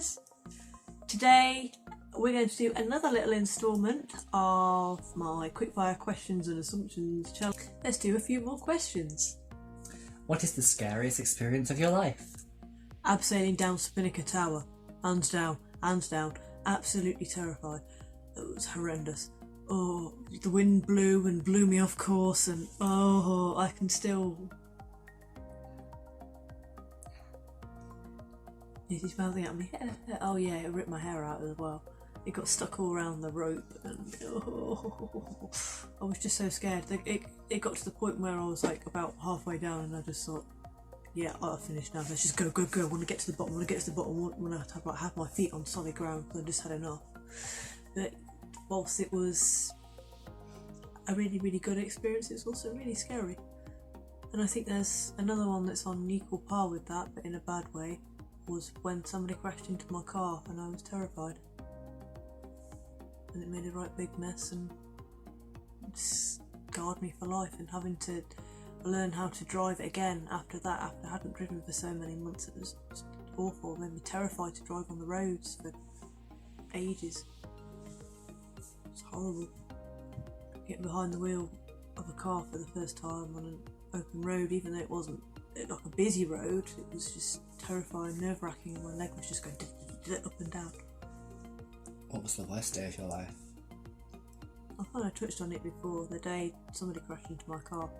Questioners. Today we're going to do another little instalment of my Quickfire Questions and Assumptions challenge. Let's do a few more questions. What is the scariest experience of your life? Abseiling down Spinnaker Tower. Hands down, absolutely terrified. It was horrendous. Oh, the wind blew and blew me off course, and oh, I can still... Is he smiling at me? Oh yeah, it ripped my hair out as well. It got stuck all around the rope, and oh, I was just so scared. It got to the point where I was like about halfway down, and I just thought, yeah, I've finished now. Let's just go. I want to get to the bottom. I want to have my feet on solid ground. I just had enough. But whilst it was a really, really good experience, it's also really scary. And I think there's another one that's on equal par with that, but in a bad way. Was when somebody crashed into my car and I was terrified, and it made a right big mess and scarred me for life, and having to learn how to drive it again after that, after I hadn't driven for so many months. It was just awful. It made me terrified to drive on the roads for ages. It's horrible. Getting behind the wheel of a car for the first time on an open road, even though it wasn't like a busy road, it was just terrifying, nerve-wracking, and my leg was just going up and down. What was the worst day of your life? I thought I touched on it before. The day somebody crashed into my car.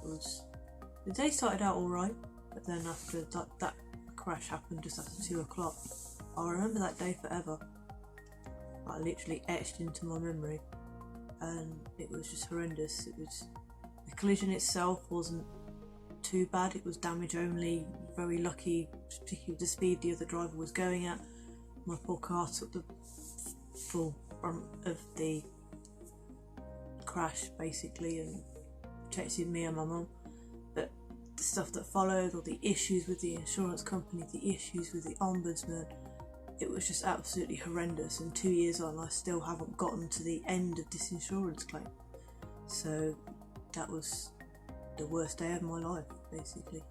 The day started out alright, but then after that crash happened just after 2 o'clock, I'll remember that day forever. Like, literally etched into my memory, and it was just horrendous. The collision itself wasn't too bad, it was damage only. Very lucky, particularly with the speed the other driver was going at. My poor car took the full brunt of the crash basically, and protected me and my mum. But the stuff that followed, all the issues with the insurance company, the issues with the ombudsman, it was just absolutely horrendous. And 2 years on, I still haven't gotten to the end of this insurance claim. So that was the worst day of my life, basically.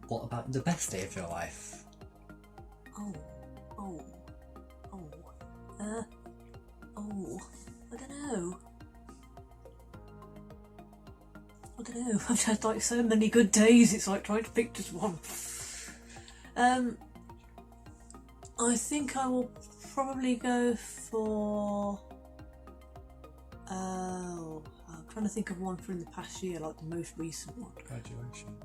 What about the best day of your life? I don't know. I've had like so many good days, it's like trying to pick just one. I think I will probably go for... I'm trying to think of one from the past year, like the most recent one. Graduation.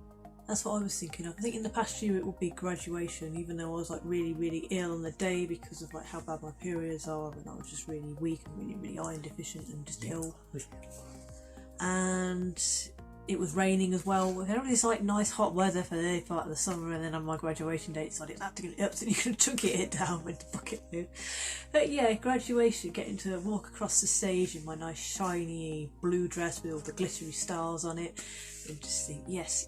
That's what I was thinking of. I think in the past year it would be graduation, even though I was like really, really ill on the day because of like how bad my periods are, and I was just really weak and really, really iron deficient and just ill. And it was raining as well. We had all this like nice hot weather for the early part of the summer, and then on my graduation date, so I absolutely could have took it down with the bucket lid. But yeah, graduation, getting to walk across the stage in my nice shiny blue dress with all the glittery stars on it, and just think, yes,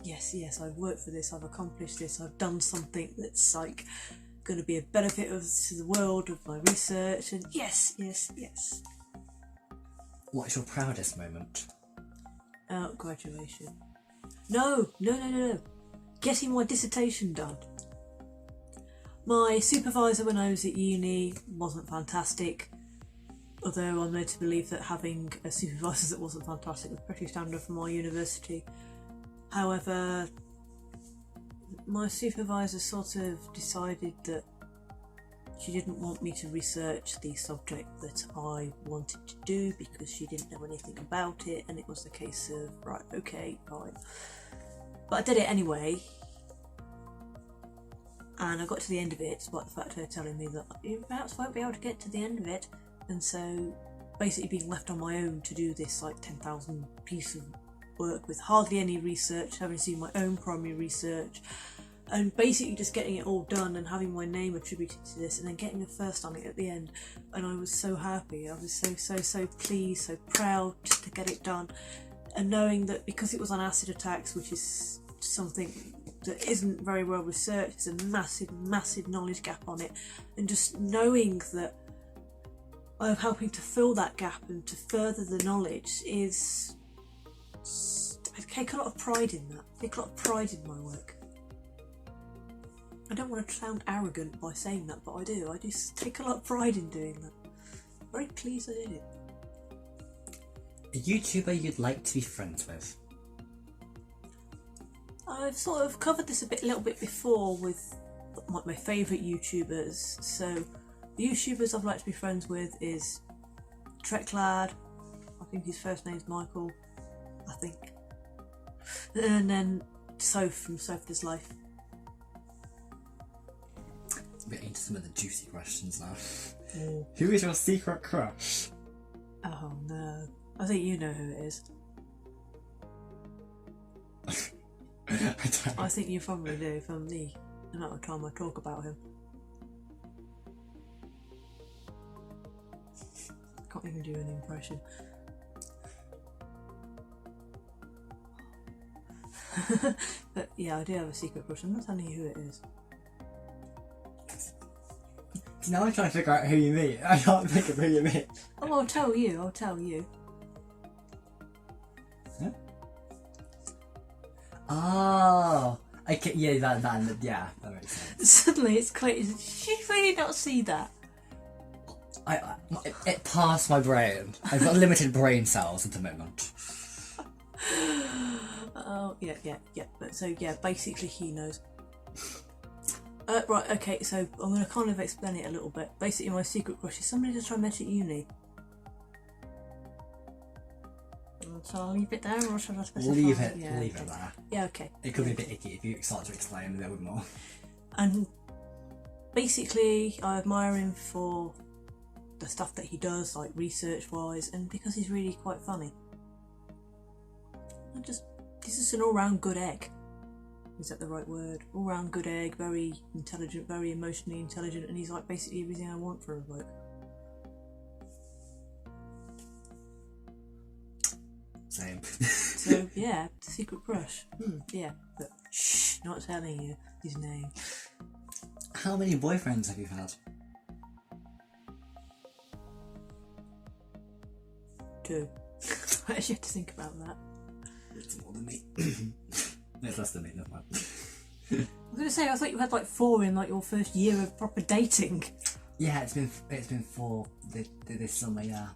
I've worked for this, I've accomplished this, I've done something that's like going to be a benefit to the world of my research, and yes. What is your proudest moment? Graduation. No. Getting my dissertation done. My supervisor when I was at uni wasn't fantastic, although I'm led to believe that having a supervisor that wasn't fantastic was pretty standard for my university. However, my supervisor sort of decided that she didn't want me to research the subject that I wanted to do because she didn't know anything about it, and it was the case of, right, okay, fine. But I did it anyway, and I got to the end of it, despite the fact of her telling me that you perhaps won't be able to get to the end of it, and so basically being left on my own to do this like 10,000 piece of work with hardly any research, having to do my own primary research, and basically just getting it all done and having my name attributed to this, and then getting a first on it at the end. And I was so happy, I was so pleased, so proud just to get it done, and knowing that because it was on acid attacks, which is something that isn't very well researched, there's a massive knowledge gap on it, and just knowing that I'm helping to fill that gap and to further the knowledge is... I take a lot of pride in that. I take a lot of pride in my work. I don't want to sound arrogant by saying that, but I do. I just take a lot of pride in doing that. Very pleased I did it. A YouTuber you'd like to be friends with? I've sort of covered this a little bit before with my favourite YouTubers. So the YouTubers I'd like to be friends with is Treklad. I think his first name's Michael. I think. And then Soph from Soph Does Life. We're into some of the juicy questions now. Oh. Who is your secret crush? Oh no. I think you know who it is. I think you probably do from the amount of time I talk about him. Can't even do an impression. But yeah, I do have a secret crush. I'm not telling you who it is. Now I'm trying to figure out who you mean. I can't think of who you mean. Oh, I'll tell you. I'll tell you. Huh? Oh, okay. Yeah, that makes sense. Suddenly, it's quite. Did you really not see that? It passed my brain. I've got limited brain cells at the moment. Oh, yeah. But so, yeah, basically he knows. Right, okay, so I'm going to kind of explain it a little bit. Basically, my secret crush is somebody just I met at uni. So I'll leave it there, or should I specify? Leave it Yeah, leave it there. Yeah, okay. It could be a bit icky if you start to explain a little bit more. And basically, I admire him for the stuff that he does, like research-wise, and because he's really quite funny. He's just an all-round good egg. Is that the right word? All-round good egg, very intelligent, very emotionally intelligent, and he's like basically everything I want for a bloke. Same. So yeah, secret crush. Yeah, but shh, not telling you his name. How many boyfriends have you had? 2. I actually have to think about that. It's more than me. It's less than me, never mind. I was going to say, I thought you had like 4 in like your first year of proper dating. Yeah, it's been 4 this summer, yeah.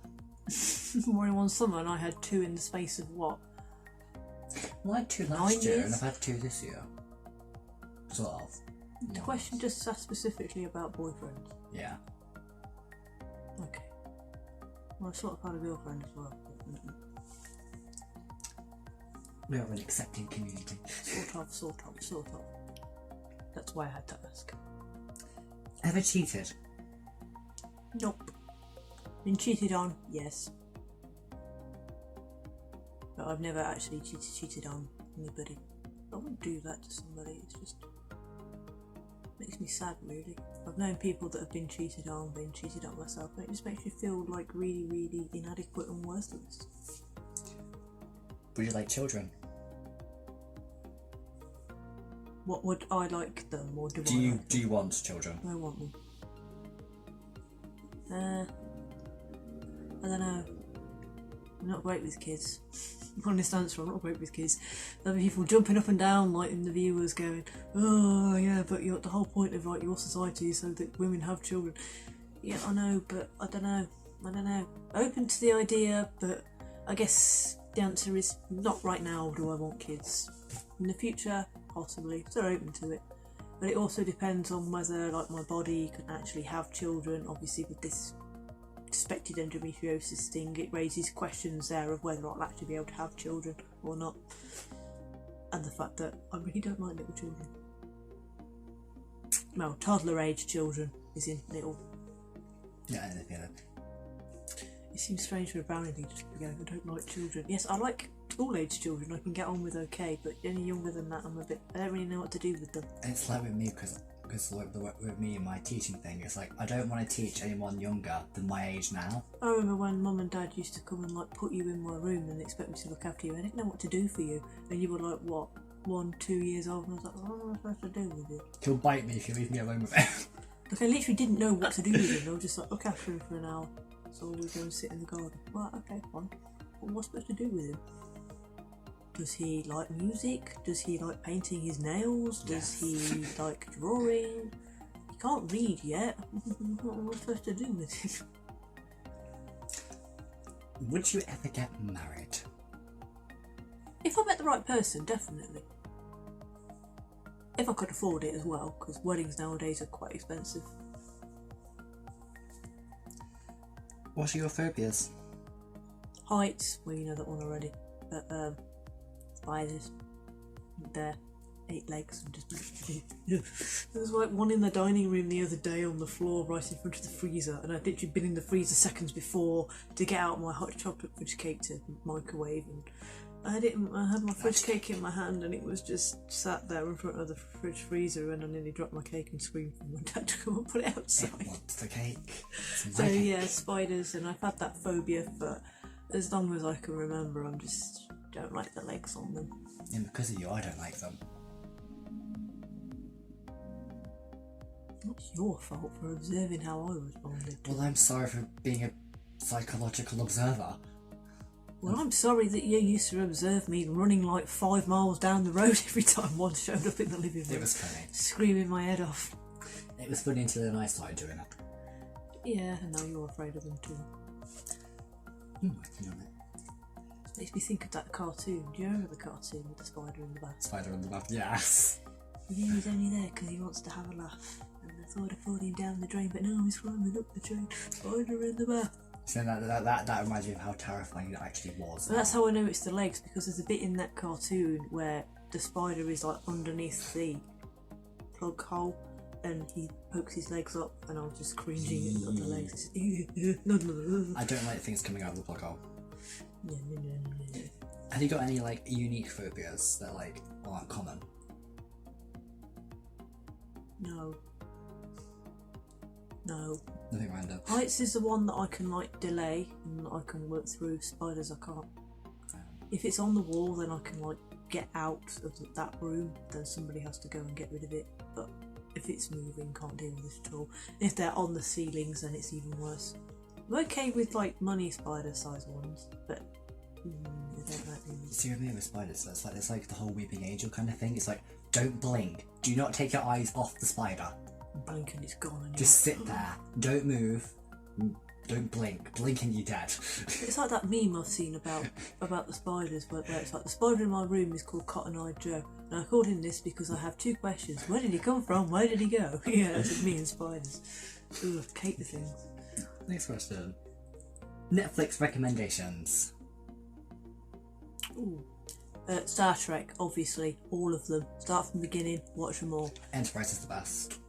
More in one summer, and I had 2 in the space of what? Well, I had 2 9 last year, years? and I've had 2 this year. Sort of. The question just asked specifically about boyfriends. Yeah. Okay. Well, I sort of had a girlfriend as well. We are an accepting community. Sort of. That's why I had to ask. Ever cheated? Nope. Been cheated on? Yes. But I've never actually cheated on anybody. I wouldn't do that to somebody, it's just makes me sad, really. I've known people that have been cheated on myself, and it just makes you feel like really, really inadequate and worthless. Would you like children? What would I like them, or do I you like do you want children? them? I want them. I don't know. I'm not great with kids. Honest answer, I'm not great with kids. There'll be people jumping up and down, like in the viewers, going, "Oh yeah, but the whole point of like your society is so that women have children." Yeah, I know, but I don't know. Open to the idea, but I guess the answer is not right now. Do I want kids? In the future, possibly. So open to it, but it also depends on whether like my body can actually have children. Obviously, with this suspected endometriosis thing, it raises questions there of whether I'll actually be able to have children or not, and the fact that I really don't like little children. Well, toddler age children is in little. Yeah. It seems strange for a brownie thing to be going, I don't like children. Yes, I like school age children, I can get on with okay, but any younger than that I don't really know what to do with them. It's like with me, because with me and my teaching thing, it's like I don't want to teach anyone younger than my age now. I remember when Mum and Dad used to come and like put you in my room and expect me to look after you. I didn't know what to do for you, and you were like, what, 1, 2 years old, and I was like, what am I supposed to do with you? He'll bite me if you leave me alone with it. Like I literally didn't know what to do with him. I was just like, look after him for an hour, so we go and sit in the garden. Right, okay, fine. What am I supposed to do with him? Does he like music? Does he like painting his nails? Does he like drawing? He can't read yet. What am I supposed to do with him? Would you ever get married? If I met the right person, definitely. If I could afford it as well, because weddings nowadays are quite expensive. What are your phobias? Heights, well, you know that one already. But spiders, they're 8 legs and just. There was like one in the dining room the other day on the floor right in front of the freezer, and I'd literally been in the freezer seconds before to get out my hot chocolate fudge cake to microwave, and I had my fudge cake in my hand, and it was just sat there in front of the fridge freezer, and I nearly dropped my cake and screamed for my dad to come and put it outside. It wants the cake. So yeah, spiders, and I've had that phobia for as long as I can remember. I just don't like the legs on them. And because of you, I don't like them. It's your fault for observing how I responded. Well, I'm sorry for being a psychological observer. Well, I'm sorry that you used to observe me running like 5 miles down the road every time one showed up in the living room. It was funny. Screaming my head off. It was funny until then I started doing it. Yeah, and now you're afraid of them too. I'm working on it. Makes me think of that cartoon. Do you remember the cartoon with the spider in the bath? Spider on the back, yes. Yeah, he's only there because he wants to have a laugh. And I thought of falling down the drain, but no, he's climbing up the drain. Spider in the bath. So that reminds me of how terrifying it actually was. Well, that's how I know it's the legs, because there's a bit in that cartoon where the spider is like underneath the plug hole and he pokes his legs up, and I was just cringing at the legs. I don't like things coming out of the plug hole. No. Have you got any like unique phobias that like aren't common? No. Nothing random. Heights is the one that I can like delay and I can work through. Spiders I can't. If it's on the wall, then I can like get out of that room. Then somebody has to go and get rid of it. But if it's moving, can't deal with it at all. If they're on the ceilings, then it's even worse. I'm okay with like money spider size ones, but I don't like them. See what I mean with spiders? It's like the whole weeping angel kind of thing. It's like, don't blink. Do not take your eyes off the spider. Blink and it's gone. And Just sit there. Don't move. Don't blink. Blink and you're dead. It's like that meme I've seen about the spiders, where it's like the spider in my room is called Cotton Eye Joe, and I called him this because I have 2 questions: where did he come from? Where did he go? Yeah, it's me and spiders. Ugh, hate the things. Next question. Netflix recommendations. Ooh. Star Trek, obviously, all of them. Start from the beginning, watch them all. Enterprise is the best.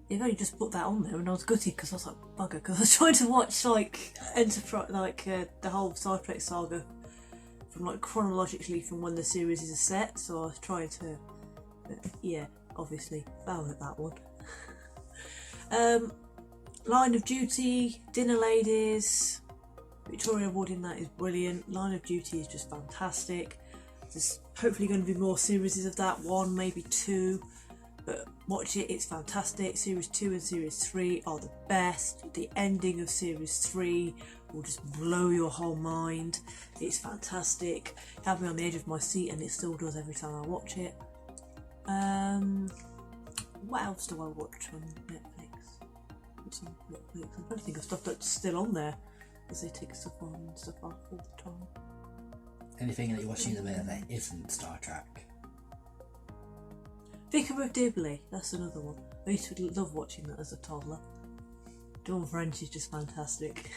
They've only just put that on there, and I was gutted because I was like, bugger, because I was trying to watch like Enterprise, like the whole Star Trek saga from like chronologically from when the series is set. So I was trying to, yeah, obviously found at that one. Line of Duty, Dinner Ladies. Victoria Wood in that is brilliant. Line of Duty is just fantastic. There's hopefully going to be more series of that, 1, maybe 2. But watch it, it's fantastic. Series 2 and Series 3 are the best. The ending of Series 3 will just blow your whole mind. It's fantastic. It had me on the edge of my seat, and it still does every time I watch it. What else do I watch on Netflix? What's on Netflix? I'm trying to think of stuff that's still on there, because they take stuff on and stuff off all the time. Anything that you're watching at the minute that isn't Star Trek? Vicar of Dibley, that's another one. I used to love watching that as a toddler. Dawn French is just fantastic.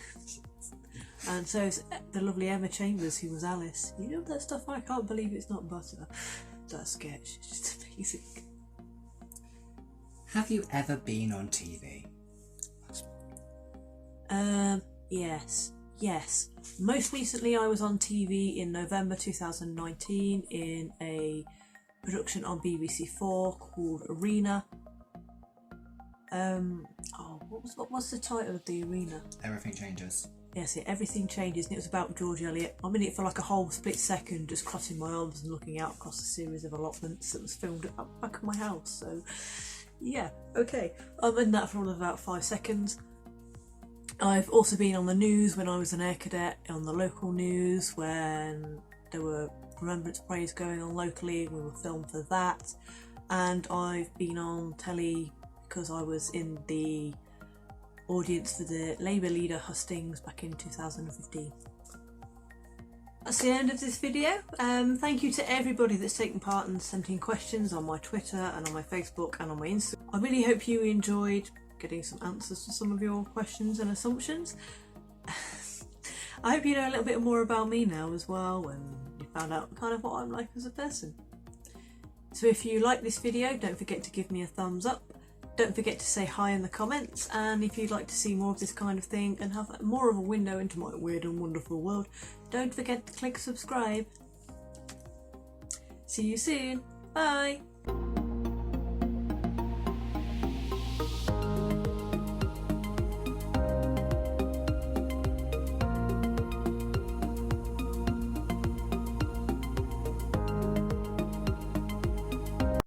And so is the lovely Emma Chambers, who was Alice. You know that stuff, I can't believe it's not butter. That sketch is just amazing. Have you ever been on TV? Yes. Most recently I was on TV in November 2019 in a production on BBC4 called Arena. What was the title of the Arena? Everything Changes. Yes, Everything Changes, and it was about George Eliot. I'm in it for like a whole split second, just crossing my arms and looking out across a series of allotments that was filmed at the back of my house. So, yeah, okay. I'm in that for all of about 5 seconds. I've also been on the news when I was an air cadet, on the local news when there were remembrance parades going on locally. We were filmed for that, and I've been on telly because I was in the audience for the Labour leader hustings back in 2015. That's the end of this video. Thank you to everybody that's taken part and sent in questions on my Twitter and on my Facebook and on my Instagram. I really hope you enjoyed getting some answers to some of your questions and assumptions. I hope you know a little bit more about me now as well, and you found out kind of what I'm like as a person. So if you like this video, don't forget to give me a thumbs up. Don't forget to say hi in the comments, and if you'd like to see more of this kind of thing and have more of a window into my weird and wonderful world, don't forget to click subscribe. See you soon. Bye.